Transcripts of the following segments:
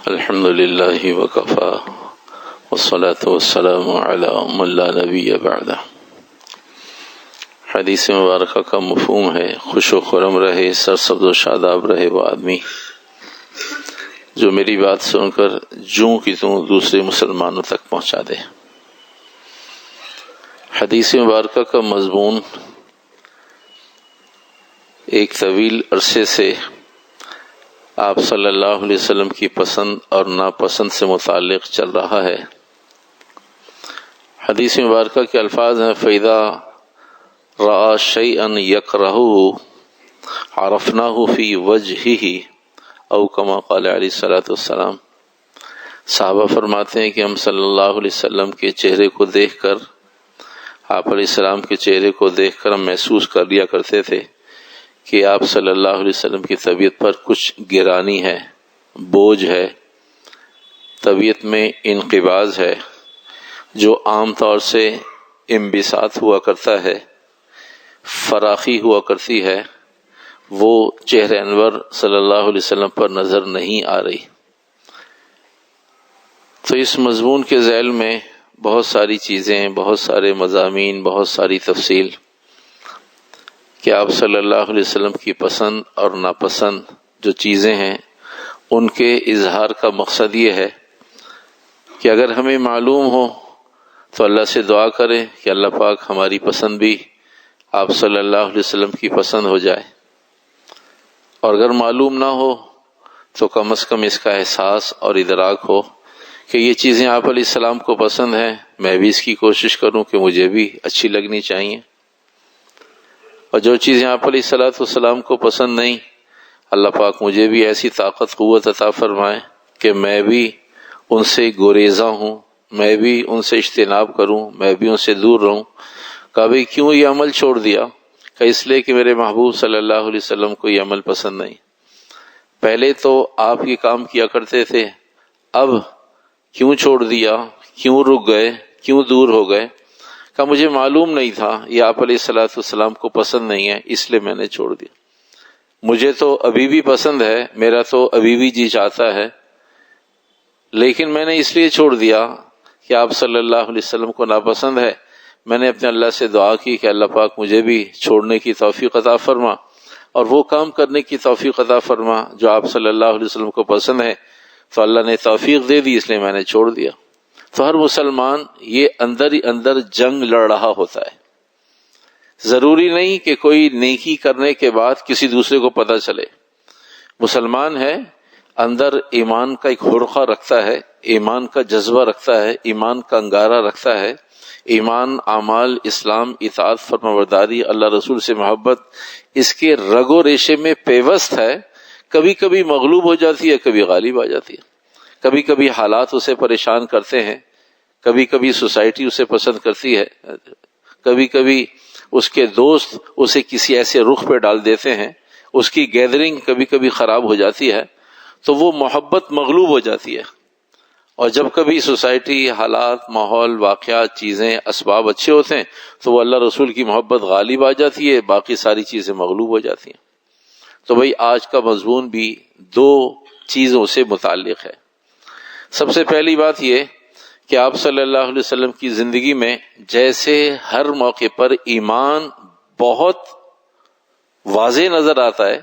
الحمد للہ وکفا والصلاة والسلام علی من لا نبی بعدہ۔ حدیث مبارکہ کا مفہوم ہے خوش و خرم رہے، سرسبز و شاداب رہے وہ آدمی جو میری بات سن کر جوں کی توں دوسرے مسلمانوں تک پہنچا دے۔ حدیث مبارکہ کا مضمون ایک طویل عرصے سے آپ صلی اللہ علیہ وسلم کی پسند اور ناپسند سے متعلق چل رہا ہے۔ حدیث مبارکہ کے الفاظ ہیں فَإِذَا رَأَى شَيْئًا يَكْرَهُهُ عَرَفْنَاهُ فِي وَجْهِهِ او کما قال علیہ الصلوۃ والسلام۔ صحابہ فرماتے ہیں کہ ہم صلی اللہ علیہ وسلم کے چہرے کو دیکھ کر، آپ علیہ السلام کے چہرے کو دیکھ کر ہم محسوس کر لیا کرتے تھے کہ آپ صلی اللہ علیہ وسلم کی طبیعت پر کچھ گرانی ہے، بوجھ ہے، طبیعت میں انقباض ہے، جو عام طور سے انبساط ہوا کرتا ہے، فراخی ہوا کرتی ہے، وہ چہرہ انور صلی اللہ علیہ وسلم پر نظر نہیں آ رہی۔ تو اس مضمون کے ذیل میں بہت ساری چیزیں، بہت سارے مضامین، بہت ساری تفصیل کہ آپ صلی اللہ علیہ وسلم کی پسند اور ناپسند جو چیزیں ہیں ان کے اظہار کا مقصد یہ ہے کہ اگر ہمیں معلوم ہو تو اللہ سے دعا کریں کہ اللہ پاک ہماری پسند بھی آپ صلی اللہ علیہ وسلم کی پسند ہو جائے، اور اگر معلوم نہ ہو تو کم از کم اس کا احساس اور ادراک ہو کہ یہ چیزیں آپ علیہ السلام کو پسند ہیں، میں بھی اس کی کوشش کروں کہ مجھے بھی اچھی لگنی چاہیے، اور جو چیزیں آپ علیہ السلام کو پسند نہیں، اللہ پاک مجھے بھی ایسی طاقت قوت عطا فرمائے کہ میں بھی ان سے گریزاں ہوں، میں بھی ان سے اجتناب کروں، میں بھی ان سے دور رہوں۔ کبھی کیوں یہ عمل چھوڑ دیا؟ کہ اس لیے کہ میرے محبوب صلی اللہ علیہ وسلم کو یہ عمل پسند نہیں۔ پہلے تو آپ یہ کام کیا کرتے تھے، اب کیوں چھوڑ دیا، کیوں رک گئے، کیوں دور ہو گئے؟ کہ مجھے معلوم نہیں تھا یہ آپ علیہ السلام کو پسند نہیں ہے، اس لیے میں نے چھوڑ دیا۔ مجھے تو ابھی بھی پسند ہے، میرا تو ابھی بھی جی چاہتا ہے، لیکن میں نے اس لیے چھوڑ دیا کہ آپ صلی اللہ علیہ وسلم کو ناپسند ہے۔ میں نے اپنے اللہ سے دعا کی کہ اللہ پاک مجھے بھی چھوڑنے کی توفیق عطا فرما اور وہ کام کرنے کی توفیق عطا فرما جو آپ صلی اللہ علیہ وسلم کو پسند ہے۔ تو اللہ نے توفیق دے دی، اس لیے میں نے چھوڑ دیا۔ تو ہر مسلمان یہ اندر ہی اندر جنگ لڑ رہا ہوتا ہے۔ ضروری نہیں کہ کوئی نیکی کرنے کے بعد کسی دوسرے کو پتہ چلے۔ مسلمان ہے، اندر ایمان کا ایک حرقہ رکھتا ہے، ایمان کا جذبہ رکھتا ہے، ایمان کا انگارہ رکھتا ہے، ایمان، اعمال، اسلام، اطاعت، فرمانبرداری، اللہ رسول سے محبت اس کے رگ و ریشے میں پیوست ہے۔ کبھی کبھی مغلوب ہو جاتی ہے، کبھی غالب آ جاتی ہے، کبھی کبھی حالات اسے پریشان کرتے ہیں، کبھی کبھی سوسائٹی اسے پسند کرتی ہے، کبھی کبھی اس کے دوست اسے کسی ایسے رخ پہ ڈال دیتے ہیں، اس کی گیدرنگ کبھی کبھی خراب ہو جاتی ہے، تو وہ محبت مغلوب ہو جاتی ہے۔ اور جب کبھی سوسائٹی، حالات، ماحول، واقعات، چیزیں، اسباب اچھے ہوتے ہیں تو وہ اللہ رسول کی محبت غالب آ جاتی ہے، باقی ساری چیزیں مغلوب ہو جاتی ہیں۔ تو بھئی آج کا مضمون بھی دو چیزوں سے متعلق ہے۔ سب سے پہلی بات یہ کہ آپ صلی اللہ علیہ وسلم کی زندگی میں جیسے ہر موقع پر ایمان بہت واضح نظر آتا ہے،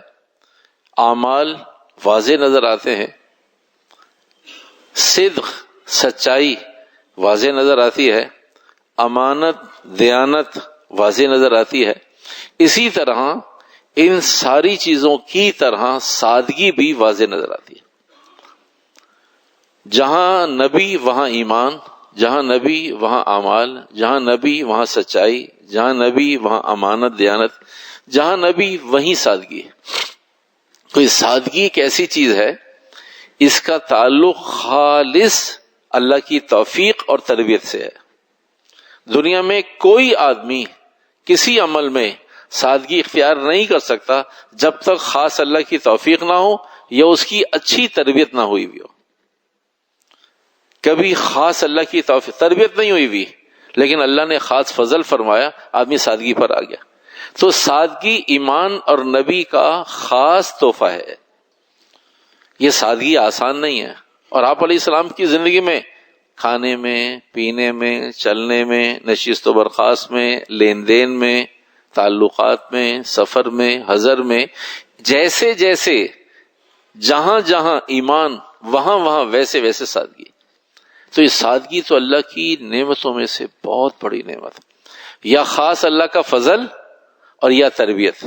اعمال واضح نظر آتے ہیں، صدق، سچائی واضح نظر آتی ہے، امانت، دیانت واضح نظر آتی ہے، اسی طرح ان ساری چیزوں کی طرح سادگی بھی واضح نظر آتی ہے۔ جہاں نبی وہاں ایمان، جہاں نبی وہاں اعمال، جہاں نبی وہاں سچائی، جہاں نبی وہاں امانت، دیانت، جہاں نبی وہیں سادگی ہے۔ تو یہ سادگی ایک ایسی چیز ہے، اس کا تعلق خالص اللہ کی توفیق اور تربیت سے ہے۔ دنیا میں کوئی آدمی کسی عمل میں سادگی اختیار نہیں کر سکتا جب تک خاص اللہ کی توفیق نہ ہو یا اس کی اچھی تربیت نہ ہوئی بھی ہو۔ کبھی خاص اللہ کی توفیق، تربیت نہیں ہوئی بھی، لیکن اللہ نے خاص فضل فرمایا، آدمی سادگی پر آ گیا۔ تو سادگی ایمان اور نبی کا خاص تحفہ ہے۔ یہ سادگی آسان نہیں ہے، اور آپ علیہ السلام کی زندگی میں کھانے میں، پینے میں، چلنے میں، نشست و برخاست میں، لین دین میں، تعلقات میں، سفر میں، حضر میں، جیسے جیسے جہاں جہاں ایمان وہاں وہاں ویسے ویسے سادگی. تو یہ سادگی تو اللہ کی نعمتوں میں سے بہت بڑی نعمت ہے، یا خاص اللہ کا فضل اور یا تربیت.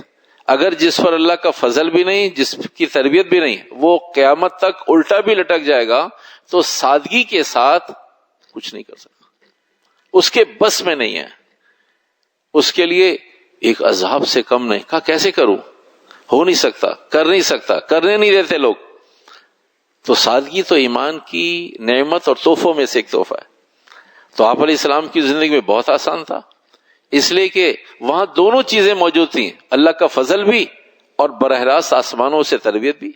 اگر جس پر اللہ کا فضل بھی نہیں، جس کی تربیت بھی نہیں، وہ قیامت تک الٹا بھی لٹک جائے گا تو سادگی کے ساتھ کچھ نہیں کر سکتا، اس کے بس میں نہیں ہے. اس کے لیے ایک عذاب سے کم نہیں. کہا کیسے کروں؟ ہو نہیں سکتا، کر نہیں سکتا، کرنے نہیں دیتے لوگ. تو سادگی تو ایمان کی نعمت اور تحفوں میں سے ایک تحفہ ہے. تو آپ علیہ السلام کی زندگی میں بہت آسان تھا، اس لیے کہ وہاں دونوں چیزیں موجود تھیں، اللہ کا فضل بھی اور براہ راست آسمانوں سے تربیت بھی.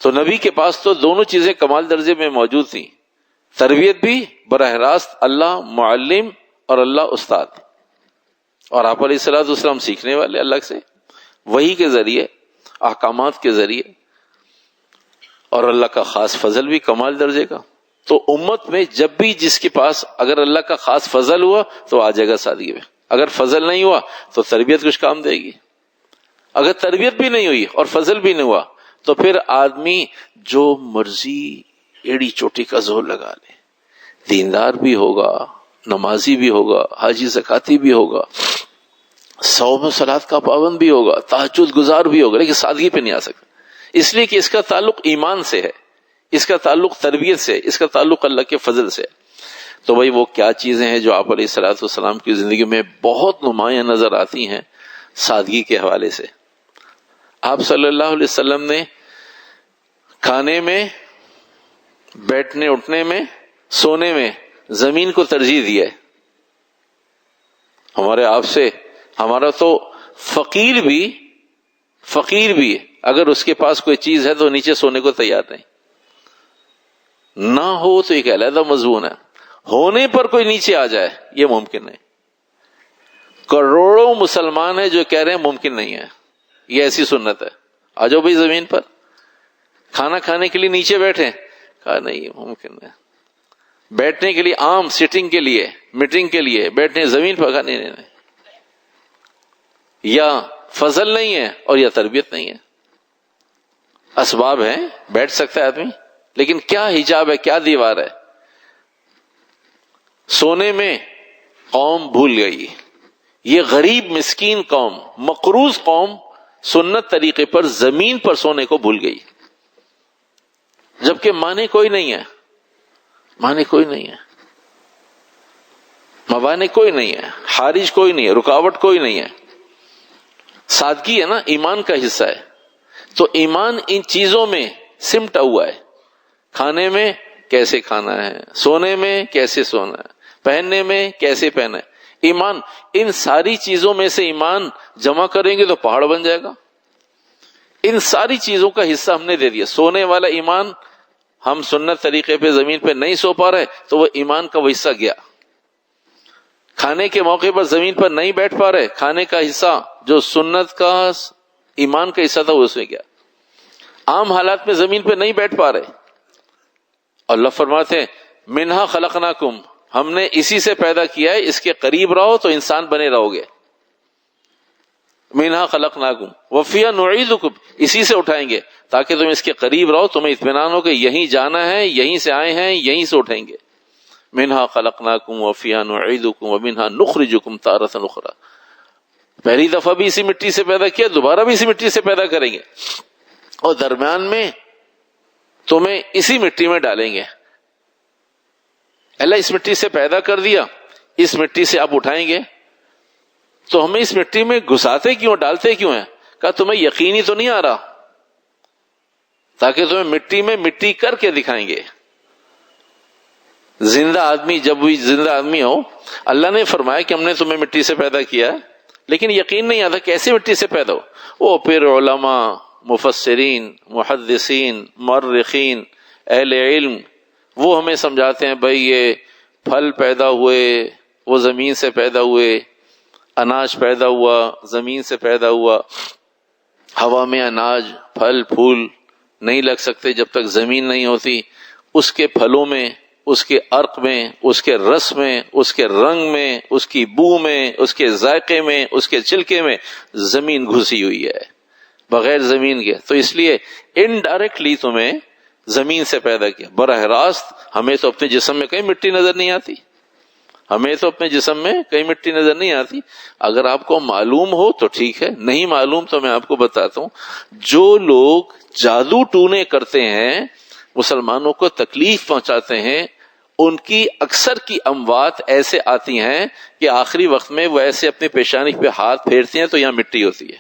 تو نبی کے پاس تو دونوں چیزیں کمال درجے میں موجود تھیں، تربیت بھی، براہ راست اللہ معلم اور اللہ استاد. اور آپ علیہ السلام سیکھنے والے اللہ سے، وحی کے ذریعے، احکامات کے ذریعے، اور اللہ کا خاص فضل بھی کمال درجے کا. تو امت میں جب بھی جس کے پاس اگر اللہ کا خاص فضل ہوا تو آ جائے گا سادگی میں. اگر فضل نہیں ہوا تو تربیت کچھ کام دے گی. اگر تربیت بھی نہیں ہوئی اور فضل بھی نہیں ہوا تو پھر آدمی جو مرضی ایڑی چوٹی کا زور لگا لے، دیندار بھی ہوگا، نمازی بھی ہوگا، حاجی زکاتی بھی ہوگا، صوم و صلات کا پابند بھی ہوگا، تہجد گزار بھی ہوگا، لیکن سادگی پہ نہیں آ سکتا. اس لیے کہ اس کا تعلق ایمان سے ہے، اس کا تعلق تربیت سے، اس کا تعلق اللہ کے فضل سے. تو بھائی وہ کیا چیزیں ہیں جو آپ علیہ الصلوۃ والسلام کی زندگی میں بہت نمایاں نظر آتی ہیں سادگی کے حوالے سے. آپ صلی اللہ علیہ وسلم نے کھانے میں، بیٹھنے اٹھنے میں، سونے میں زمین کو ترجیح دی ہے. ہمارے آپ سے ہمارا تو فقیر بھی اگر اس کے پاس کوئی چیز ہے تو نیچے سونے کو تیار نہیں. نہ ہو تو ایک علیحدہ مضمون ہے، ہونے پر کوئی نیچے آ جائے یہ ممکن نہیں. کروڑوں مسلمان ہیں جو کہہ رہے ہیں ممکن نہیں ہے، یہ ایسی سنت ہے. آ جاؤ بھائی زمین پر، کھانا کھانے کے لیے نیچے بیٹھے، کہا نہیں ممکن ہے. بیٹھنے کے لیے عام سٹنگ کے لیے، میٹنگ کے لیے بیٹھنے زمین پر، کہا نہیں. یا فضل نہیں ہے اور یا تربیت نہیں ہے. اسباب ہیں، بیٹھ سکتا ہے آدمی، لیکن کیا حجاب ہے، کیا دیوار ہے. سونے میں قوم بھول گئی، یہ غریب مسکین قوم، مقروض قوم سنت طریقے پر زمین پر سونے کو بھول گئی، جبکہ معنی کوئی نہیں ہے، معنی کوئی نہیں ہے، موانع کوئی نہیں ہے، حارج کوئی نہیں ہے، رکاوٹ کوئی نہیں ہے. سادگی ہے نا، ایمان کا حصہ ہے. تو ایمان ان چیزوں میں سمٹا ہوا ہے. کھانے میں کیسے کھانا ہے، سونے میں کیسے سونا ہے، پہننے میں کیسے پہنا ہے. ایمان ان ساری چیزوں میں سے ایمان جمع کریں گے تو پہاڑ بن جائے گا. ان ساری چیزوں کا حصہ ہم نے دے دیا. سونے والا ایمان ہم سنت طریقے پہ زمین پہ نہیں سو پا رہے تو وہ ایمان کا وہ حصہ گیا. کھانے کے موقع پر زمین پر نہیں بیٹھ پا رہے، کھانے کا حصہ جو سنت کا ایمان کا حصہ تھا وہ اس میں گیا. عام حالات میں زمین پہ نہیں بیٹھ پا رہے. اللہ فرماتے ہیں منہا خلقناکم، ہم نے اسی سے پیدا کیا ہے، اس کے قریب رہو تو انسان بنے رہو گے. منہا خلقناکم وفیہا نعیدکم، اسی سے اٹھائیں گے تاکہ تم اس کے قریب رہو، تمہیں اطمینان ہو کہ یہیں جانا ہے، یہیں سے آئے ہیں، یہیں سے اٹھیں گے. منہا خلقناکم وفیہا نعیدکم ومنہا نخرجکم تارۃ اخری. پہلی دفعہ بھی اسی مٹی سے پیدا کیا، دوبارہ بھی اسی مٹی سے پیدا کریں گے، اور درمیان میں تمہیں اسی مٹی میں ڈالیں گے. اللہ اس مٹی سے پیدا کر دیا، اس مٹی سے آپ اٹھائیں گے تو ہمیں اس مٹی میں گھساتے کیوں، ڈالتے کیوں ہیں؟ کہا تمہیں یقینی تو نہیں آ رہا، تاکہ تمہیں مٹی میں مٹی کر کے دکھائیں گے. زندہ آدمی جب بھی زندہ آدمی ہو، اللہ نے فرمایا کہ ہم نے تمہیں مٹی سے پیدا کیا، لیکن یقین نہیں آتا کیسے مٹی سے پیدا ہو. وہ پھر علماء، مفسرین، محدثین، مورخین، اہل علم وہ ہمیں سمجھاتے ہیں بھائی یہ پھل پیدا ہوئے وہ زمین سے پیدا ہوئے، اناج پیدا ہوا زمین سے پیدا ہوا، ہوا میں اناج، پھل پھول نہیں لگ سکتے جب تک زمین نہیں ہوتی. اس کے پھلوں میں، اس کے عرق میں، اس کے رس میں، اس کے رنگ میں، اس کی بو میں، اس کے ذائقے میں، اس کے چھلکے میں زمین گھسی ہوئی ہے بغیر زمین کے. تو اس لیے انڈائریکٹلی تمہیں زمین سے پیدا کیا. براہ راست ہمیں تو اپنے جسم میں کہیں مٹی نظر نہیں آتی، ہمیں تو اپنے جسم میں کہیں مٹی نظر نہیں آتی. اگر آپ کو معلوم ہو تو ٹھیک ہے، نہیں معلوم تو میں آپ کو بتاتا ہوں. جو لوگ جادو ٹونے کرتے ہیں، مسلمانوں کو تکلیف پہنچاتے ہیں، ان کی اکثر کی اموات ایسے آتی ہیں کہ آخری وقت میں وہ ایسے اپنی پیشانی پہ ہاتھ پھیرتے ہیں تو یہاں مٹی ہوتی ہے،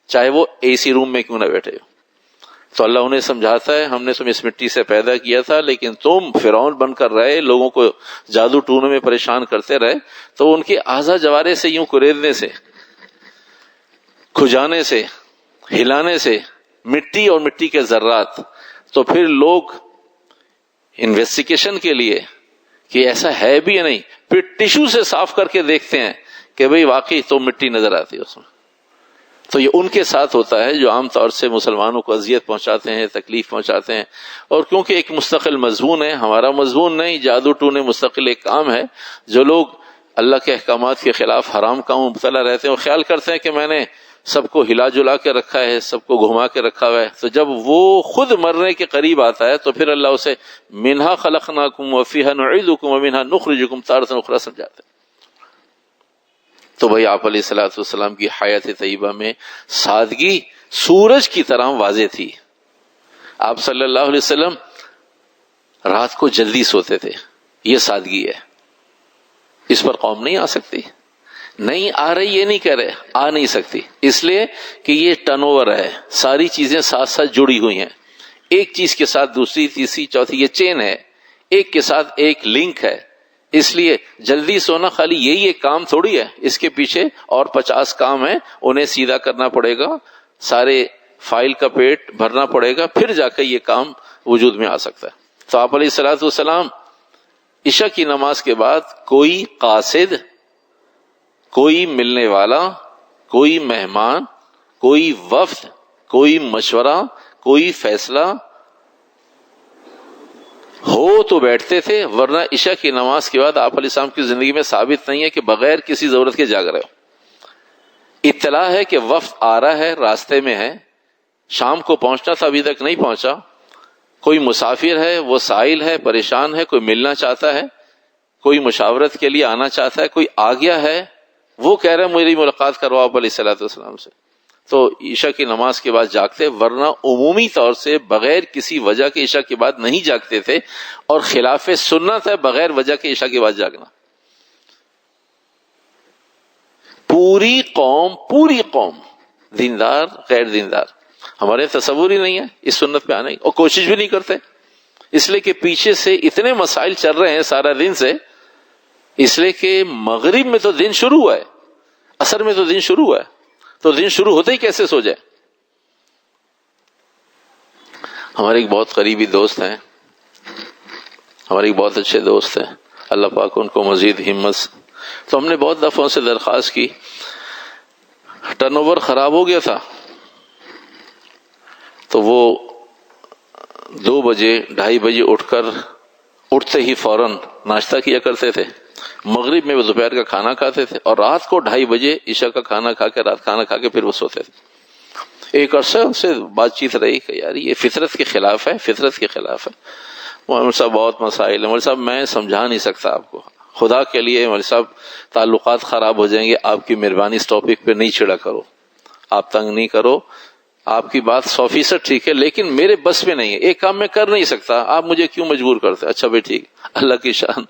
چاہے وہ اے سی روم میں کیوں نہ بیٹھے ہو. تو اللہ انہیں سمجھاتا ہے ہم نے تم اس مٹی سے پیدا کیا تھا، لیکن تم فرعون بن کر رہے، لوگوں کو جادو ٹونے میں پریشان کرتے رہے، تو ان کے اعضا جوارے سے یوں کریدنے سے، کھجانے سے، ہلانے سے مٹی اور مٹی کے ذرات. تو پھر لوگ انویسٹیگیشن کے لیے کہ ایسا ہے بھی یا نہیں، پھر ٹیشو سے صاف کر کے دیکھتے ہیں کہ بھئی واقعی تو مٹی نظر آتی ہے اس میں. تو یہ ان کے ساتھ ہوتا ہے جو عام طور سے مسلمانوں کو اذیت پہنچاتے ہیں، تکلیف پہنچاتے ہیں. اور کیونکہ ایک مستقل مضمون ہے، ہمارا مضمون نہیں، جادو ٹونے مستقل ایک کام ہے. جو لوگ اللہ کے احکامات کے خلاف حرام کاموں میں مبتلا رہتے ہیں، وہ خیال کرتے ہیں کہ میں نے سب کو ہلا جلا کے رکھا ہے، سب کو گھما کے رکھا ہوا ہے. تو جب وہ خود مرنے کے قریب آتا ہے تو پھر اللہ اسے منہا خلقناکم وفیہا نعیدکم ومنہا نخرجکم تارۃ اخری سمجھاتے ہیں. تو بھائی آپ علیہ الصلوۃ والسلام کی حیات طیبہ میں سادگی سورج کی طرح واضح تھی. آپ صلی اللہ علیہ وسلم رات کو جلدی سوتے تھے، یہ سادگی ہے. اس پر قوم نہیں آ سکتی، نہیں آ رہی، یہ نہیں کہہ رہے، آ نہیں سکتی، اس لیے کہ یہ ٹرن اوور ہے، ساری چیزیں ساتھ ساتھ جڑی ہوئی ہیں، ایک چیز کے ساتھ دوسری، تیسری، چوتھی، یہ چین ہے، ایک کے ساتھ ایک لنک ہے. اس لیے جلدی سونا خالی یہی ایک کام تھوڑی ہے، اس کے پیچھے اور 50 کام ہیں، انہیں سیدھا کرنا پڑے گا، سارے فائل کا پیٹ بھرنا پڑے گا، پھر جا کے یہ کام وجود میں آ سکتا ہے. تو آپ علیہ الصلوۃ والسلام عشاء کی نماز کے بعد کوئی قاصد، کوئی ملنے والا، کوئی مہمان، کوئی وفد، کوئی مشورہ، کوئی فیصلہ ہو تو بیٹھتے تھے، ورنہ عشاء کی نماز کے بعد آپ علیہ السلام کی زندگی میں ثابت نہیں ہے کہ بغیر کسی ضرورت کے جاگ رہے ہو. اطلاع ہے کہ وفد آ رہا ہے، راستے میں ہے، شام کو پہنچنا تھا ابھی تک نہیں پہنچا، کوئی مسافر ہے، وہ سائل ہے، پریشان ہے، کوئی ملنا چاہتا ہے، کوئی مشاورت کے لیے آنا چاہتا ہے، کوئی آ گیا ہے، وہ کہہ رہے ہیں میری ملاقات کرو آپ علیہ الصلوۃ والسلام سے. تو عشاء کی نماز کے بعد جاگتے، ورنہ عمومی طور سے بغیر کسی وجہ کے عشاء کے بعد نہیں جاگتے تھے، اور خلاف سنت ہے بغیر وجہ کے عشاء کے بعد جاگنا. پوری قوم دیندار غیر دیندار، ہمارے تصور ہی نہیں ہے اس سنت پہ آنے کی، اور کوشش بھی نہیں کرتے، اس لیے کہ پیچھے سے اتنے مسائل چل رہے ہیں سارا دن سے. اس لیے کہ مغرب میں تو دن شروع ہوا ہے، عصر میں تو دن شروع ہوا ہے، تو دن شروع ہوتے ہی کیسے سو جائے. ہمارے ایک بہت قریبی دوست ہیں، ہمارے ایک بہت اچھے دوست ہیں، اللہ پاک ان کو مزید ہمت. تو ہم نے بہت دفعوں سے درخواست کی، ٹرن اوور خراب ہو گیا تھا، تو وہ 2 بجے 2:30 بجے اٹھتے ہی فوراً ناشتہ کیا کرتے تھے، مغرب میں وہ دوپہر کا کھانا کھاتے تھے، اور رات کو 2:30 بجے عشاء کا کھانا کھا کے، رات کھانا کھا کے پھر وہ سوتے تھے. ایک عرصہ ان سے بات چیت رہی کہ یار یہ فطرت کے خلاف ہے، فطرت کے خلاف ہے. مولوی صاحب بہت مسائل ہیں، مولوی صاحب میں سمجھا نہیں سکتا آپ کو، خدا کے لیے مولوی صاحب تعلقات خراب ہو جائیں گے، آپ کی مہربانی اس ٹاپک پہ نہیں چھڑا کرو، آپ تنگ نہیں کرو، آپ کی بات 100% ٹھیک ہے، لیکن میرے بس میں نہیں ہے، ایک کام میں کر نہیں سکتا، آپ مجھے کیوں مجبور کرتے. اچھا بھائی ٹھیک. اللہ کی شان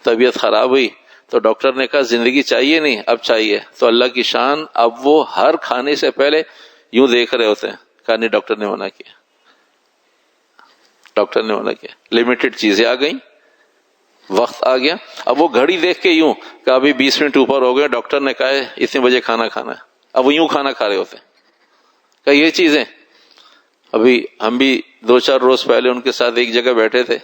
طبیعت خراب ہوئی تو ڈاکٹر نے کہا زندگی چاہیے نہیں، اب چاہیے. تو اللہ کی شان اب وہ ہر کھانے سے پہلے یوں دیکھ رہے ہوتے ہیں، کہا نہیں ڈاکٹر نے منع کیا، ڈاکٹر نے منع کیا، لمیٹڈ چیزیں آ گئیں، وقت آ گیا. اب وہ گھڑی دیکھ کے یوں کہ ابھی 20 منٹ اوپر ہو گئے، ڈاکٹر نے کہا ہے اتنے بجے کھانا کھانا ہے، اب وہ یوں کھانا کھا رہے ہوتے ہیں. کہ یہ چیزیں ابھی ہم بھی 2-4 روز پہلے ان کے ساتھ ایک جگہ بیٹھے تھے،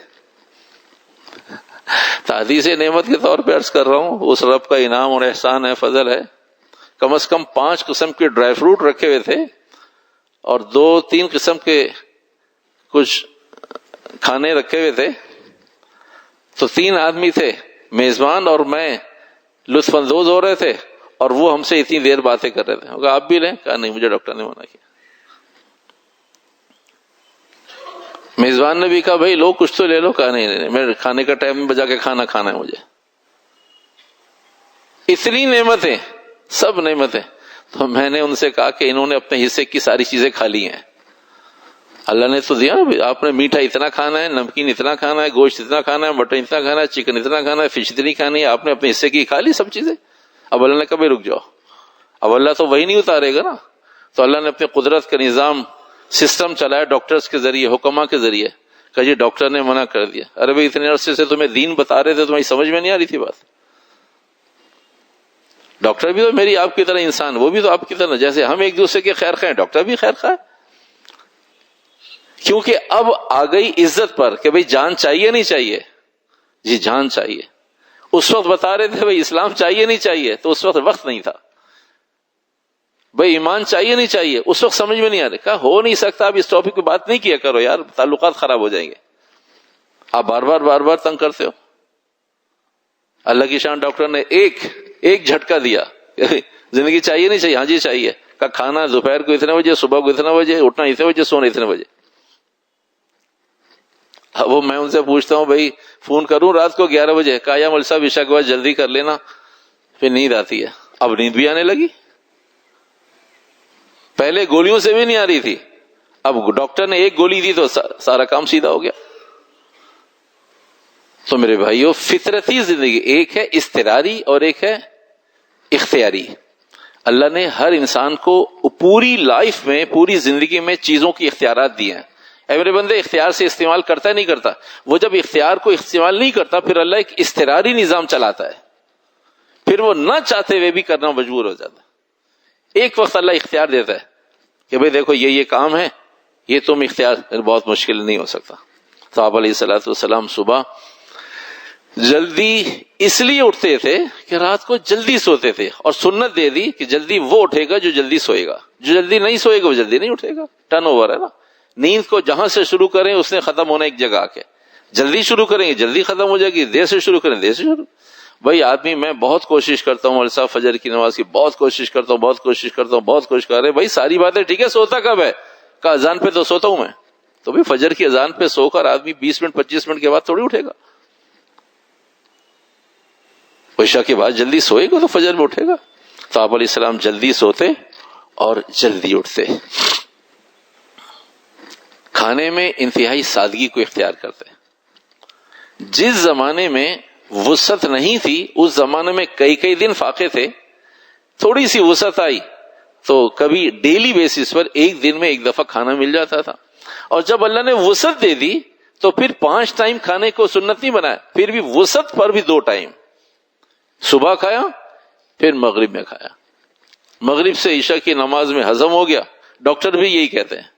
تحدیث نعمت کے طور پہ عرض کر رہا ہوں، اس رب کا انعام اور احسان ہے، فضل ہے. کم از کم 5 قسم کے ڈرائی فروٹ رکھے ہوئے تھے، اور 2-3 قسم کے کچھ کھانے رکھے ہوئے تھے تو 3 آدمی تھے، میزبان اور میں لطف اندوز ہو رہے تھے، اور وہ ہم سے اتنی دیر باتیں کر رہے تھے. کہا آپ بھی لیں؟ کہا نہیں، مجھے ڈاکٹر نے منع کیا. میزبان نے بھی کہا بھائی لو کچھ تو لے لو. کہا نہیں، میں کھانے کا ٹائم بجا کے کھانا کھانا ہے مجھے. اتنی نعمتیں، سب نعمتیں. تو میں نے ان سے کہا کہ انہوں نے اپنے حصے کی ساری چیزیں کھا لی ہیں. اللہ نے تو دیا، آپ نے میٹھا اتنا کھانا ہے، نمکین اتنا کھانا ہے، گوشت اتنا کھانا ہے، مٹن اتنا کھانا ہے، چکن اتنا کھانا ہے، فش اتنی کھانی ہے، آپ نے اپنے حصے کی کھا لی سب چیزیں. اب اللہ نے کبھی رک جاؤ، اب اللہ تو وہی نہیں اتارے گا نا. تو اللہ نے اپنے قدرت کا نظام سسٹم چلایا ڈاکٹرز کے ذریعے، حکما کے ذریعے. کہ جی ڈاکٹر نے منع کر دیا. ارے بھائی اتنے عرصے سے تمہیں دین بتا رہے تھے، تمہیں سمجھ میں نہیں آ رہی تھی بات؟ ڈاکٹر بھی تو میری آپ کی طرح انسان، وہ بھی تو آپ کی طرح، جیسے ہم ایک دوسرے کے خیر خواہ ہیں، ڈاکٹر بھی خیر خواہ ہے. کیونکہ اب آ گئی عزت پر کہ بھئی جان چاہیے نہیں چاہیے؟ جی جان چاہیے. اس وقت بتا رہے تھے بھئی اسلام چاہیے نہیں چاہیے، تو اس وقت نہیں تھا. بھئی ایمان چاہیے نہیں چاہیے، اس وقت سمجھ میں نہیں آ رہا. کہا ہو نہیں سکتا، اب اس ٹاپک پہ بات نہیں کیا کرو یار، تعلقات خراب ہو جائیں گے. آپ بار بار تنگ کرتے ہو. اللہ کی شان ڈاکٹر نے ایک جھٹکا دیا. زندگی چاہیے نہیں چاہیے؟ ہاں جی چاہیے. کہا کھانا دوپہر کو اتنے بجے، صبح کو اتنے بجے، اٹھنا اتنے بجے، سونا اتنے بجے. اب وہ میں ان سے پوچھتا ہوں بھائی فون کروں رات کو 11 بجے؟ کہا یا مول صاحب عشاء کے بعد جلدی کر لینا، پھر نیند آتی ہے. اب نیند بھی آنے لگی. پہلے گولیوں سے بھی نہیں آ رہی تھی، اب ڈاکٹر نے ایک گولی دی تو سارا کام سیدھا ہو گیا. تو میرے بھائیو، فطرتی زندگی ایک ہے اضطراری اور ایک ہے اختیاری. اللہ نے ہر انسان کو پوری لائف میں، پوری زندگی میں چیزوں کی اختیارات دی ہیں. اے میرے بندے، اختیار سے استعمال کرتا ہے نہیں کرتا؟ وہ جب اختیار کو استعمال نہیں کرتا، پھر اللہ ایک اضطراری نظام چلاتا ہے، پھر وہ نہ چاہتے ہوئے بھی کرنا مجبور ہو جاتا ہے. ایک وقت اللہ اختیار دیتا ہے کہ بھئی دیکھو یہ کام ہے، یہ تم اختیار، بہت مشکل نہیں ہو سکتا. تو آپ علیہ الصلوۃ والسلام صبح جلدی اس لیے اٹھتے تھے کہ رات کو جلدی سوتے تھے، اور سنت دے دی کہ جلدی وہ اٹھے گا جو جلدی سوئے گا، جو جلدی نہیں سوئے گا وہ جلدی نہیں اٹھے گا. ٹرن اوور ہے نا. نیند کو جہاں سے شروع کریں اس نے ختم ہونا ایک جگہ آ کے. جلدی شروع کریں گے جلدی ختم ہو جائے گی، دیر سے شروع کریں دیر سے شروع. بھائی آدمی، میں بہت کوشش کرتا ہوں صاحب فجر کی نماز کی، بہت کوشش کرتا ہوں، بہت کوشش کرتا ہوں، بہت کوشش کر رہے. بھائی ساری باتیں ٹھیک ہے، سوتا کب ہے؟ کہ اذان پہ تو سوتا ہوں میں. تو بھائی فجر کی اذان پہ سو کر آدمی 20 منٹ 25 منٹ کے بعد تھوڑی اٹھے گا. عشاء کے بعد جلدی سوئے گا تو فجر میں اٹھے گا. تو آپ علیہ السلام جلدی سوتے اور جلدی اٹھتے. کھانے میں انتہائی سادگی کو اختیار کرتے. جس زمانے میں وسعت نہیں تھی، اس زمانے میں کئی دن فاقے تھے. تھوڑی سی وسعت آئی تو کبھی ڈیلی بیسس پر ایک دن میں ایک دفعہ کھانا مل جاتا تھا. اور جب اللہ نے وسعت دے دی تو پھر 5 ٹائم کھانے کو سنت نہیں بنایا، پھر بھی وسعت پر بھی 2 ٹائم. صبح کھایا، پھر مغرب میں کھایا. مغرب سے عشاء کی نماز میں ہضم ہو گیا. ڈاکٹر بھی یہی کہتے ہیں،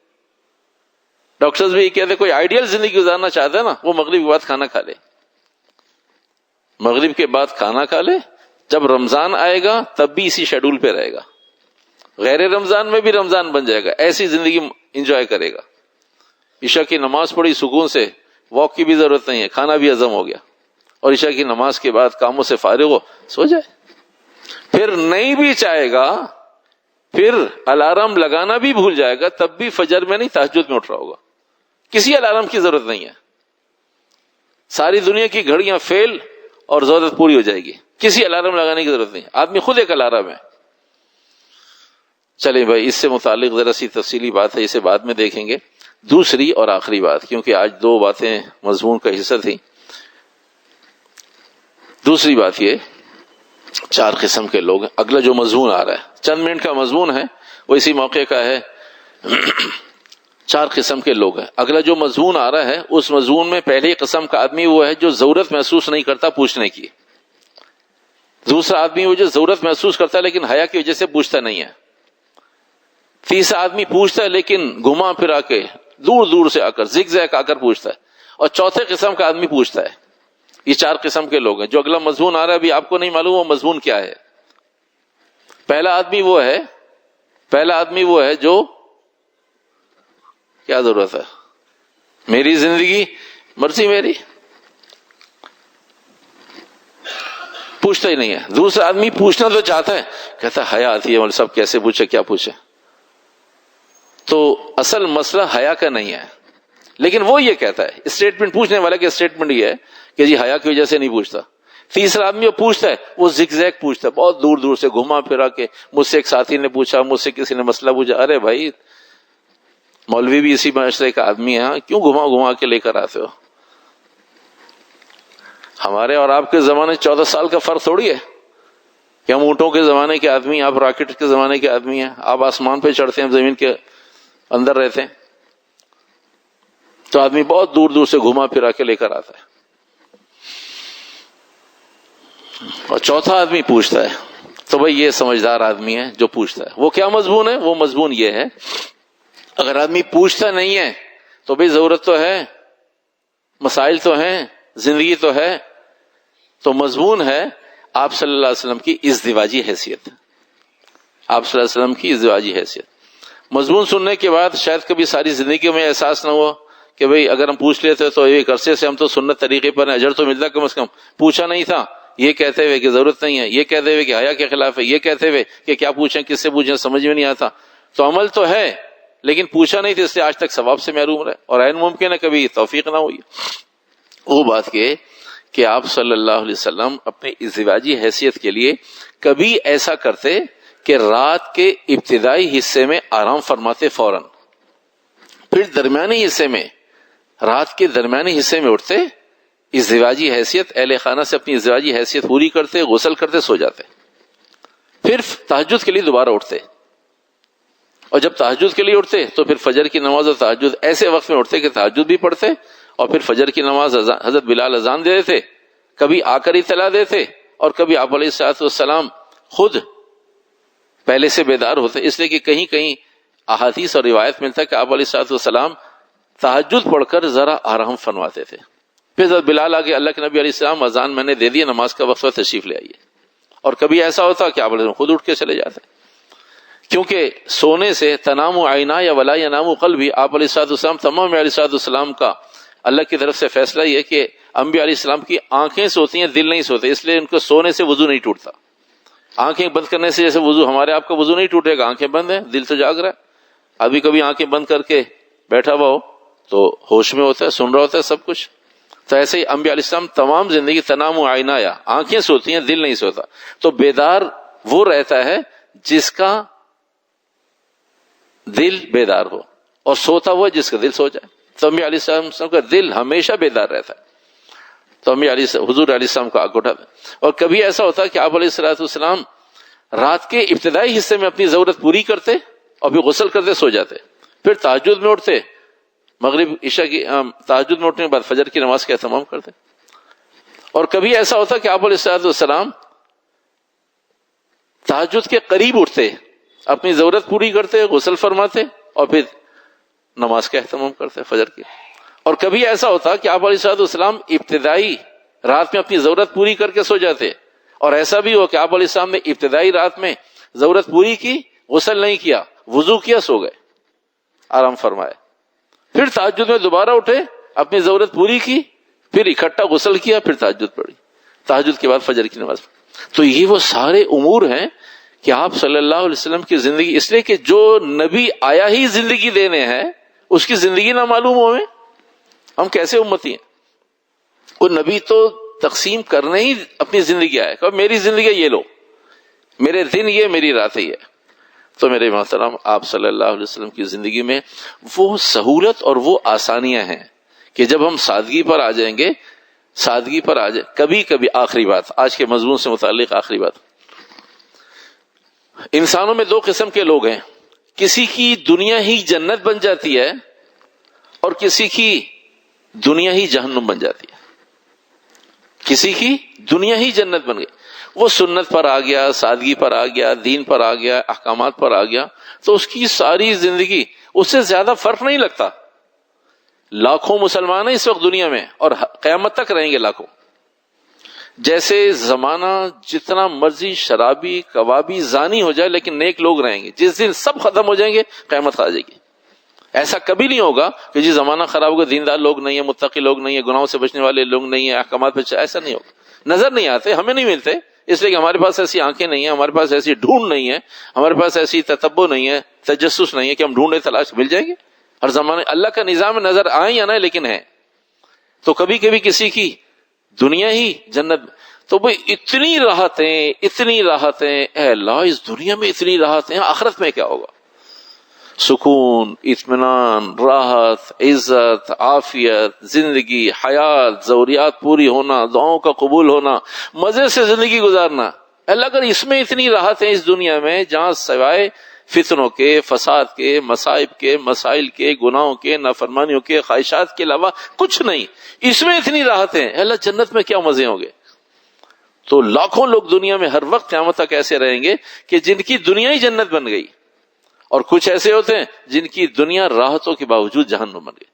ڈاکٹرز بھی یہی کہتے ہیں، کوئی آئیڈیل زندگی گزارنا چاہتا ہے نا، وہ مغرب کے بعد کھانا کھا لے. مغرب کے بعد کھانا کھا لے. جب رمضان آئے گا تب بھی اسی شیڈول پہ رہے گا، غیر رمضان میں بھی رمضان بن جائے گا، ایسی زندگی انجوائے کرے گا. عشاء کی نماز پڑھی سکون سے، واک کی بھی ضرورت نہیں ہے، کھانا بھی ہضم ہو گیا، اور عشاء کی نماز کے بعد کاموں سے فارغ ہو سو جائے. پھر نہیں بھی چاہے گا، پھر الارم لگانا بھی بھول جائے گا، تب بھی فجر میں نہیں تہجد میں اٹھ رہا ہوگا. کسی الارم کی ضرورت نہیں ہے. ساری دنیا کی گھڑیاں فیل اور ضرورت پوری ہو جائے گی. کسی الارم لگانے کی ضرورت نہیں. آدمی خود ایک الارم ہے. چلیں بھائی، اس سے متعلق ذرا سی تفصیلی بات ہے، اسے بعد میں دیکھیں گے. دوسری اور آخری بات، کیونکہ آج 2 باتیں مضمون کا حصہ تھی. دوسری بات یہ، 4 قسم کے لوگ ہیں. اگلا جو مضمون آ رہا ہے، چند منٹ کا مضمون ہے، وہ اسی موقع کا ہے. 4 قسم کے لوگ ہیں. اگلا جو مضمون آ رہا ہے، اس مضمون میں پہلی قسم کا آدمی وہ ہے جو ضرورت محسوس نہیں کرتا پوچھنے کی. دوسرا آدمی وہ جو ضرورت محسوس کرتا ہے لیکن حیا کی وجہ سے پوچھتا نہیں ہے. تیسرا آدمی پوچھتا ہے لیکن گھما پھرا کے، دور دور سے آ کر، زگ زیگ آ کر پوچھتا ہے. اور چوتھے قسم کا آدمی پوچھتا ہے. یہ 4 قسم کے لوگ ہیں. جو اگلا مضمون آ رہا ہے ابھی آپ کو نہیں معلوم وہ مضمون کیا ہے. پہلا آدمی وہ ہے جو کیا ضرورت ہے، میری زندگی مرضی میری، پوچھتا ہی نہیں ہے. دوسرا آدمی پوچھنا تو چاہتا ہے، کہتا ہے حیا آتی ہے مولوی صاحب کیسے پوچھے کیا پوچھے. تو اصل مسئلہ حیا کا نہیں ہے، لیکن وہ یہ کہتا ہے، اسٹیٹمنٹ پوچھنے والا کا اسٹیٹمنٹ یہ ہے کہ جی حیا کی وجہ سے نہیں پوچھتا. تیسرا آدمی وہ پوچھتا ہے، وہ زگ زیگ پوچھتا ہے، بہت دور دور سے گھما پھرا کے. مجھ سے ایک ساتھی نے پوچھا، مجھ سے کسی نے مسئلہ پوچھا، ارے بھائی مولوی بھی اسی معاشرے کا آدمی ہے، کیوں گھما گھما کے لے کر آتے ہو؟ ہمارے اور آپ کے زمانے 14 سال کا فرق تھوڑی ہے کہ ہم اونٹوں کے زمانے کے آدمی، آپ راکٹ کے زمانے کے آدمی ہیں. آپ آسمان پہ چڑھتے ہیں، ہم زمین کے اندر رہتے ہیں. تو آدمی بہت دور دور سے گھما پھرا کے لے کر آتا ہے. اور چوتھا آدمی پوچھتا ہے، تو بھائی یہ سمجھدار آدمی ہے جو پوچھتا ہے. وہ کیا مضمون ہے؟ وہ مضمون یہ ہے، اگر آدمی پوچھتا نہیں ہے تو بھائی ضرورت تو ہے، مسائل تو ہیں، زندگی تو ہے. تو مضمون ہے آپ صلی اللہ علیہ وسلم کی ازدواجی حیثیت. آپ صلی اللہ علیہ وسلم کی ازدواجی حیثیت. مضمون سننے کے بعد شاید کبھی ساری زندگی میں احساس نہ ہوا کہ بھئی اگر ہم پوچھ لیتے تو ایک عرصے سے ہم تو سنت طریقے پر اجر تو ملتا، کم از کم پوچھا نہیں تھا. یہ کہتے ہوئے کہ ضرورت نہیں ہے، یہ کہتے ہوئے کہ حیا کے خلاف ہے، یہ کہتے ہوئے کہ کیا پوچھیں کس سے پوچھیں سمجھ میں نہیں آتا. تو عمل تو ہے لیکن پوچھا نہیں تھا، اس سے آج تک ثواب سے محروم رہے، اور عین ممکن ہے کبھی توفیق نہ ہوئی. وہ بات کہ آپ صلی اللہ علیہ وسلم اپنی ازدواجی حیثیت کے لیے کبھی ایسا کرتے کہ رات کے ابتدائی حصے میں آرام فرماتے فوراً، پھر درمیانی حصے میں، رات کے درمیانی حصے میں اٹھتے، ازدواجی حیثیت اہل خانہ سے اپنی ازدواجی حیثیت پوری کرتے، غسل کرتے، سو جاتے، پھر تہجد کے لیے دوبارہ اٹھتے. اور جب تہجد کے لیے اٹھتے تو پھر فجر کی نماز اور تہجد ایسے وقت میں اٹھتے کہ تہجد بھی پڑھتے اور پھر فجر کی نماز حضرت بلال اذان دے دیتے، کبھی آ کر اطلاع دیتے، اور کبھی آپ علیہ الصلوۃ والسلام خود پہلے سے بیدار ہوتے. اس لیے کہ کہیں کہیں احادیث اور روایت ملتا ہے کہ آپ علیہ الصلوۃ والسلام تہجد پڑھ کر ذرا آرام فرماتے تھے. پھر حضرت بلال آگے، اللہ کے نبی علیہ السلام اذان میں نے دے دی، نماز کا وقت تشریف لے آئیے. اور کبھی ایسا ہوتا کہ آپ علیہ السلام خود اٹھ کے چلے جاتے، کیونکہ سونے سے تنام عینا یا ولا ینام قلبی، آپ علیہ الصلوۃ والسلام تمام علیہ الصلوۃ والسلام کا اللہ کی طرف سے فیصلہ یہ کہ انبیاء علیہ السلام کی آنکھیں سوتی ہیں، دل نہیں سوتے، اس لیے ان کو سونے سے وضو نہیں ٹوٹتا. آنکھیں بند کرنے سے جیسے وضو، ہمارے آپ کا وضو نہیں ٹوٹے گا، آنکھیں بند ہیں، دل تو جاگ رہا ہے. ابھی کبھی آنکھیں بند کر کے بیٹھا ہوا ہو تو ہوش میں ہوتا ہے، سن رہا ہوتا ہے سب کچھ. تو ایسے ہی انبیاء علیہ السلام تمام زندگی تنام و عینایا، آنکھیں سوتی ہیں، دل نہیں سوتا. تو بیدار وہ رہتا ہے جس کا دل بیدار ہو، اور سوتا ہوا جس کا دل سو جائے. تو انبیاء علیہ السلام کا دل ہمیشہ بیدار رہتا ہے. تو حضور علیہ السلام کا آنکھ اٹھا. اور کبھی ایسا ہوتا ہے کہ آپ علیہ الصلوۃ والسلام رات کے ابتدائی حصے میں اپنی ضرورت پوری کرتے اور پھر غسل کرتے سو جاتے، پھر تہجد میں اٹھتے، مغرب عشاء کی تہجد میں اٹھنے کے بعد فجر کی نماز کا اہتمام کرتے. اور کبھی ایسا ہوتا کہ آپ علیہ الصلوۃ والسلام تہجد کے قریب اٹھتے، اپنی ضرورت پوری کرتے، غسل فرماتے اور پھر نماز کا اہتمام کرتے فجر کی. اور کبھی ایسا ہوتا کہ آپ علیہ الصلوۃ والسلام ابتدائی رات میں اپنی ضرورت پوری کر کے سو جاتے، اور ایسا بھی ہو کہ آپ علیہ السلام نے ابتدائی رات میں ضرورت پوری کی، غسل نہیں کیا، وضو کیا، سو گئے، آرام فرمائے. پھر تہجد میں دوبارہ اٹھے، اپنی ضرورت پوری کی، پھر اکٹھا غسل کیا، پھر تہجد پڑھی، تہجد کے بعد فجر کی نماز پڑھی. تو یہ وہ سارے امور ہیں کہ آپ صلی اللہ علیہ وسلم کی زندگی، اس لیے کہ جو نبی آیا ہی زندگی دینے ہے، اس کی زندگی نہ معلوم ہو ہمیں، ہم کیسے امتی ہیں؟ وہ نبی تو تقسیم کرنے ہی اپنی زندگی آئے کہ میری زندگی یہ لو، میرے دن یہ، میری راتیں یہ. تو میرے محترم، آپ صلی اللہ علیہ وسلم کی زندگی میں وہ سہولت اور وہ آسانیاں ہیں کہ جب ہم سادگی پر آ جائیں گے، سادگی پر آ جائیں. کبھی کبھی آخری بات، آج کے مضمون سے متعلق آخری بات، انسانوں میں 2 قسم کے لوگ ہیں، کسی کی دنیا ہی جنت بن جاتی ہے اور کسی کی دنیا ہی جہنم بن جاتی ہے. کسی کی دنیا ہی جنت بن گئی، وہ سنت پر آ گیا، سادگی پر آ گیا، دین پر آ گیا، احکامات پر آ گیا، تو اس کی ساری زندگی اس سے زیادہ فرق نہیں لگتا. لاکھوں مسلمان ہیں اس وقت دنیا میں اور قیامت تک رہیں گے لاکھوں. جیسے زمانہ جتنا مرضی شرابی، کبابی، زانی ہو جائے، لیکن نیک لوگ رہیں گے. جس دن سب ختم ہو جائیں گے، قیامت آ جائے گی. ایسا کبھی نہیں ہوگا کہ جی زمانہ خراب ہوگا، دیندار لوگ نہیں ہیں، متقی لوگ نہیں ہیں، گناہوں سے بچنے والے لوگ نہیں ہیں، احکامات پہ ایسا نہیں ہوگا. نظر نہیں آتے، ہمیں نہیں ملتے، اس لیے کہ ہمارے پاس ایسی آنکھیں نہیں ہیں، ہمارے پاس ایسی ڈھونڈ نہیں ہے، ہمارے پاس ایسی تتبع نہیں ہے، تجسس نہیں ہے کہ ہم ڈھونڈے تلاش مل جائیں گے. ہر زمانے اللہ کا نظام نظر آئے یا نہ لیکن ہے. تو کبھی کبھی کسی کی دنیا ہی جنت، تو بھئی اتنی راحتیں اے اللہ، اس دنیا میں اتنی راحتیں، آخرت میں کیا ہوگا؟ سکون، اطمینان، راحت، عزت، عافیت، زندگی، حیات، ضروریات پوری ہونا، دعاؤں کا قبول ہونا، مزے سے زندگی گزارنا. اللہ اگر اس میں اتنی راحت ہے اس دنیا میں جہاں سوائے فتنوں کے، فساد کے، مصائب کے، مسائل کے، گناہوں کے، نافرمانیوں کے، خواہشات کے علاوہ کچھ نہیں، اس میں اتنی راحت ہے، اللہ جنت میں کیا مزے ہوں گے؟ تو لاکھوں لوگ دنیا میں ہر وقت قیامت تک ایسے رہیں گے کہ جن کی دنیا ہی جنت بن گئی، اور کچھ ایسے ہوتے ہیں جن کی دنیا راحتوں کے باوجود جہنم بن گئی.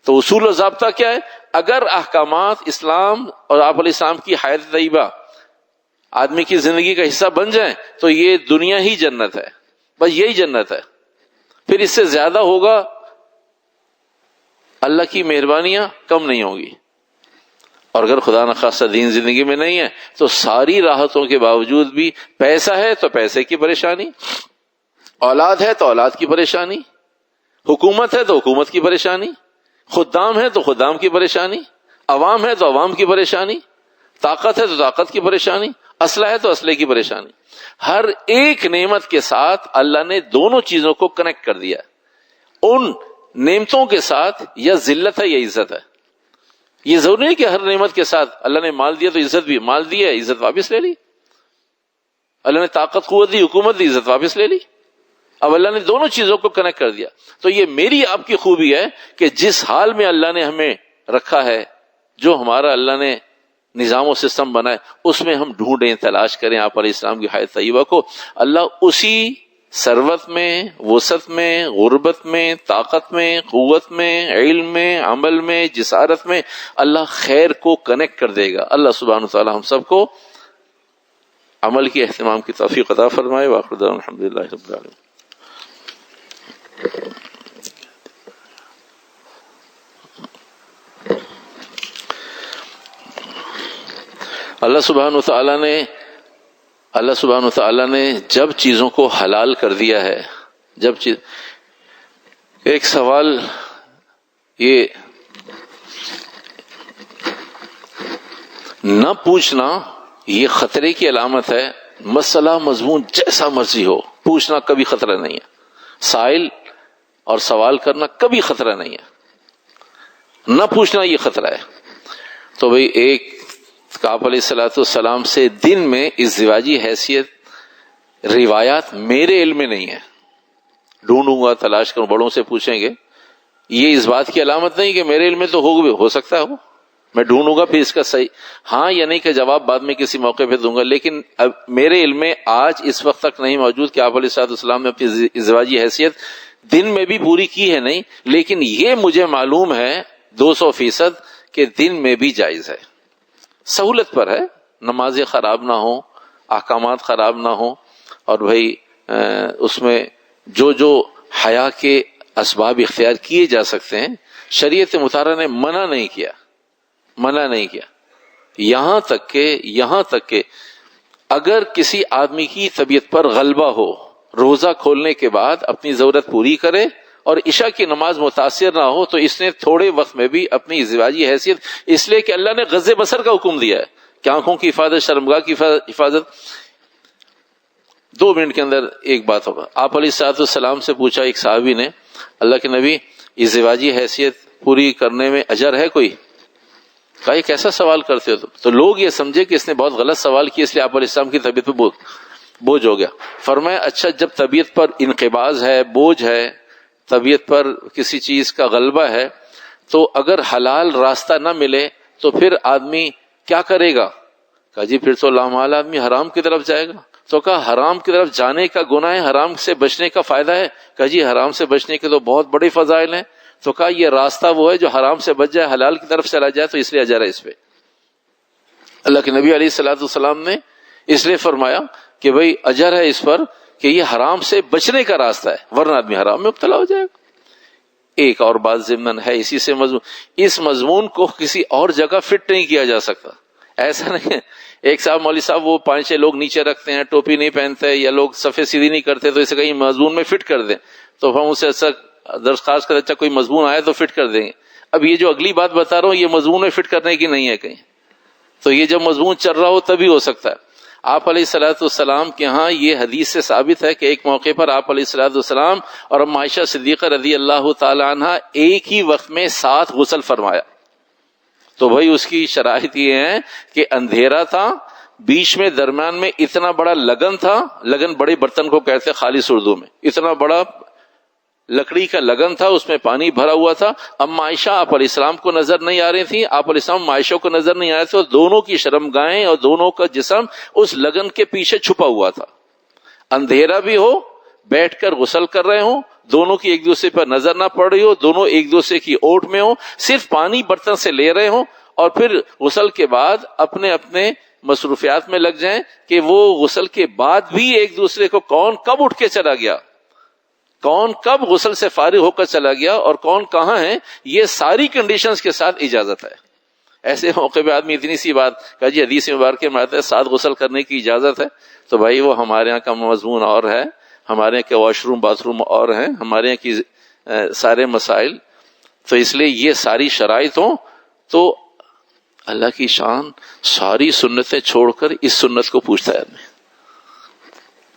تو اصول و ضابطہ کیا ہے؟ اگر احکامات اسلام اور آپ علیہ السلام کی حیات طیبہ آدمی کی زندگی کا حصہ بن جائیں تو یہ دنیا ہی جنت ہے، بس یہی جنت ہے. پھر اس سے زیادہ ہوگا اللہ کی مہربانیاں کم نہیں ہوں گی. اور اگر خدا نخواستہ دین زندگی میں نہیں ہے تو ساری راحتوں کے باوجود بھی پیسہ ہے تو پیسے کی پریشانی، اولاد ہے تو اولاد کی پریشانی، حکومت ہے تو حکومت کی پریشانی، خدام ہے تو خدام کی پریشانی، عوام ہے تو عوام کی پریشانی، طاقت ہے تو طاقت کی پریشانی، اسلحہ ہے تو اسلحے کی پریشانی. ہر ایک نعمت کے ساتھ اللہ نے دونوں چیزوں کو کنیکٹ کر دیا. ان نعمتوں کے ساتھ یا ذلت ہے یا عزت ہے. یہ ضروری نہیں کہ ہر نعمت کے ساتھ اللہ نے مال دیا تو عزت بھی، مال دیا عزت واپس لے لی. اللہ نے طاقت قوت دی، حکومت دی، عزت واپس لے لی. اب اللہ نے دونوں چیزوں کو کنیکٹ کر دیا. تو یہ میری آپ کی خوبی ہے کہ جس حال میں اللہ نے ہمیں رکھا ہے، جو ہمارا اللہ نے نظام و سسٹم بنا ہے، اس میں ہم ڈھونڈیں، تلاش کریں آپ علیہ السلام کی حیات طیبہ کو. اللہ اسی ثروت میں، وسعت میں، غربت میں، طاقت میں، قوت میں، علم میں، عمل میں، جسارت میں اللہ خیر کو کنیکٹ کر دے گا. اللہ سبحانہ وتعالی ہم سب کو عمل کی اہتمام کی توفیق عطا فرمائے. وآخر دعوانا الحمدللہ رب العالمین. اللہ سبحانہ وتعالی نے جب چیزوں کو حلال کر دیا ہے، ایک سوال یہ نہ پوچھنا یہ خطرے کی علامت ہے. مسئلہ مضمون جیسا مرضی ہو، پوچھنا کبھی خطرہ نہیں ہے. سائل اور سوال کرنا کبھی خطرہ نہیں ہے، نہ پوچھنا یہ خطرہ ہے. تو بھئی ایک آپ علیہ الصلوۃ والسلام سے دن میں ازدواجی حیثیت روایات میرے علم میں نہیں ہے، ڈھونڈوں گا، تلاش کروں، بڑوں سے پوچھیں گے. یہ اس بات کی علامت نہیں کہ میرے علم میں تو ہو سکتا ہے، میں ڈھونڈوں گا پھر اس کا صحیح ہاں یا نہیں کا جواب بعد میں کسی موقع پہ دوں گا. لیکن اب میرے علم میں آج اس وقت تک نہیں موجود کہ آپ علیہ الصلوۃ والسلام نے اپنی ازدواجی حیثیت دن میں بھی پوری کی ہے، نہیں. لیکن یہ مجھے معلوم ہے 200% کہ دن میں بھی جائز ہے، سہولت پر ہے، نمازیں خراب نہ ہوں، احکامات خراب نہ ہوں، اور بھائی اس میں جو حیا کے اسباب اختیار کیے جا سکتے ہیں شریعت مطہرہ نے منع نہیں کیا. یہاں تک کہ اگر کسی آدمی کی طبیعت پر غلبہ ہو، روزہ کھولنے کے بعد اپنی ضرورت پوری کرے اور عشاء کی نماز متاثر نہ ہو، تو اس نے تھوڑے وقت میں بھی اپنی ازدواجی حیثیت، اس لیے کہ اللہ نے غض بصر کا حکم دیا ہے کہ آنکھوں کی حفاظت، شرمگاہ کی حفاظت. 2 منٹ کے اندر ایک بات ہوگا. آپ علیہ الصلوۃ والسلام سے پوچھا ایک صحابی نے، اللہ کے نبی ازدواجی حیثیت پوری کرنے میں اجر ہے کوئی؟ کہا یہ کیسا سوال کرتے ہو؟ تو لوگ یہ سمجھے کہ اس نے بہت غلط سوال کیا، اس لیے آپ علیہ السلام کی طبیعت پہ بوجھ ہو گیا. فرمایا اچھا جب طبیعت پر انقباض ہے، بوجھ ہے، طبیعت پر کسی چیز کا غلبہ ہے، تو اگر حلال راستہ نہ ملے تو پھر آدمی کیا کرے گا؟ کہا جی پھر تو لامحال آدمی حرام کی طرف جائے گا. تو کہا حرام کی طرف جانے کا گناہ ہے، حرام سے بچنے کا فائدہ ہے؟ کہا جی حرام سے بچنے کے تو بہت بڑے فضائل ہیں. تو کہا یہ راستہ وہ ہے جو حرام سے بچ جائے، حلال کی طرف چلا جائے، تو اس لیے اجر ہے اس پہ. اللہ کے نبی علیہ الصلوۃ والسلام نے اس لیے فرمایا کہ بھئی اجر ہے اس پر کہ یہ حرام سے بچنے کا راستہ ہے، ورنہ آدمی حرام میں مبتلا ہو جائے گا. ایک اور بات ضمن ہے اسی سے مضمون، اس مضمون کو کسی اور جگہ فٹ نہیں کیا جا سکتا. ایسا نہیں ہے ایک صاحب مولوی صاحب وہ 5-6 لوگ نیچے رکھتے ہیں، ٹوپی نہیں پہنتے یا لوگ صفحے سیدھی نہیں کرتے تو اسے کہیں مضمون میں فٹ کر دیں، تو ہم اسے ایسا درخواست کرتے اچھا کوئی مضمون آئے تو فٹ کر دیں گے. اب یہ جو اگلی بات بتا رہا ہوں یہ مضمون میں فٹ کرنے کی نہیں ہے کہیں، تو یہ جب مضمون چل رہا ہو تبھی ہو سکتا ہے. آپ علیہ الصلوۃ والسلام کے ہاں یہ حدیث سے ثابت ہے کہ ایک موقع پر آپ علیہ الصلوۃ والسلام اور ام عائشہ صدیقہ رضی اللہ تعالی عنہ ایک ہی وقت میں 7 غسل فرمایا. تو بھائی اس کی شرائط یہ ہے کہ اندھیرا تھا، بیچ میں درمیان میں اتنا بڑا لگن تھا، لگن بڑے برتن کو کہتے خالص اردو میں، اتنا بڑا لکڑی کا لگن تھا، اس میں پانی بھرا ہوا تھا. ام عائشہ آپ علیہ السلام کو نظر نہیں آ رہی تھی، آپ علیہ السلام عائشہ کو نظر نہیں آ رہے تھے، اور دونوں کی شرمگاہیں اور دونوں کا جسم اس لگن کے پیچھے چھپا ہوا تھا. اندھیرا بھی ہو، بیٹھ کر غسل کر رہے ہوں، دونوں کی ایک دوسرے پر نظر نہ پڑ رہی ہو، دونوں ایک دوسرے کی اوٹ میں ہو، صرف پانی برتن سے لے رہے ہوں، اور پھر غسل کے بعد اپنے اپنے مصروفیات میں لگ جائیں کہ وہ غسل کے بعد بھی ایک دوسرے کو کون کب اٹھ کے چلا گیا، کون کب غسل سے فارغ ہو کر چلا گیا اور کون کہاں ہے، یہ ساری کنڈیشنز کے ساتھ اجازت ہے. ایسے موقع پہ آدمی اتنی سی بات کہا جی حدیث مبارکہ میں آتا ہے 7 غسل کرنے کی اجازت ہے، تو بھائی وہ ہمارے یہاں کا مضمون اور ہے، ہمارے یہاں کے واش روم باتھ روم اور ہیں، ہمارے یہاں کی سارے مسائل. تو اس لیے یہ ساری شرائط ہوں تو اللہ کی شان ساری سنتیں چھوڑ کر اس سنت کو پوچھتا ہے آدمی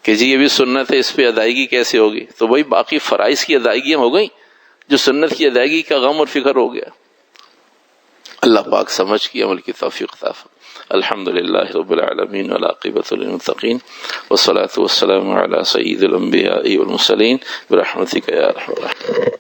کہ جی یہ بھی سنت ہے، اس پہ ادائیگی کیسے ہوگی؟ تو وہی باقی فرائض کی ادائیگیاں ہو گئیں، جو سنت کی ادائیگی کا غم اور فکر ہو گیا. اللہ پاک سمجھ کی عمل کی توفیق عطا فرمائے. الحمدللہ رب العالمین والعاقبۃ للمتقین والصلاۃ والسلام علی سید الانبیاء والمرسلین برحمتک یا ارحم الراحمین.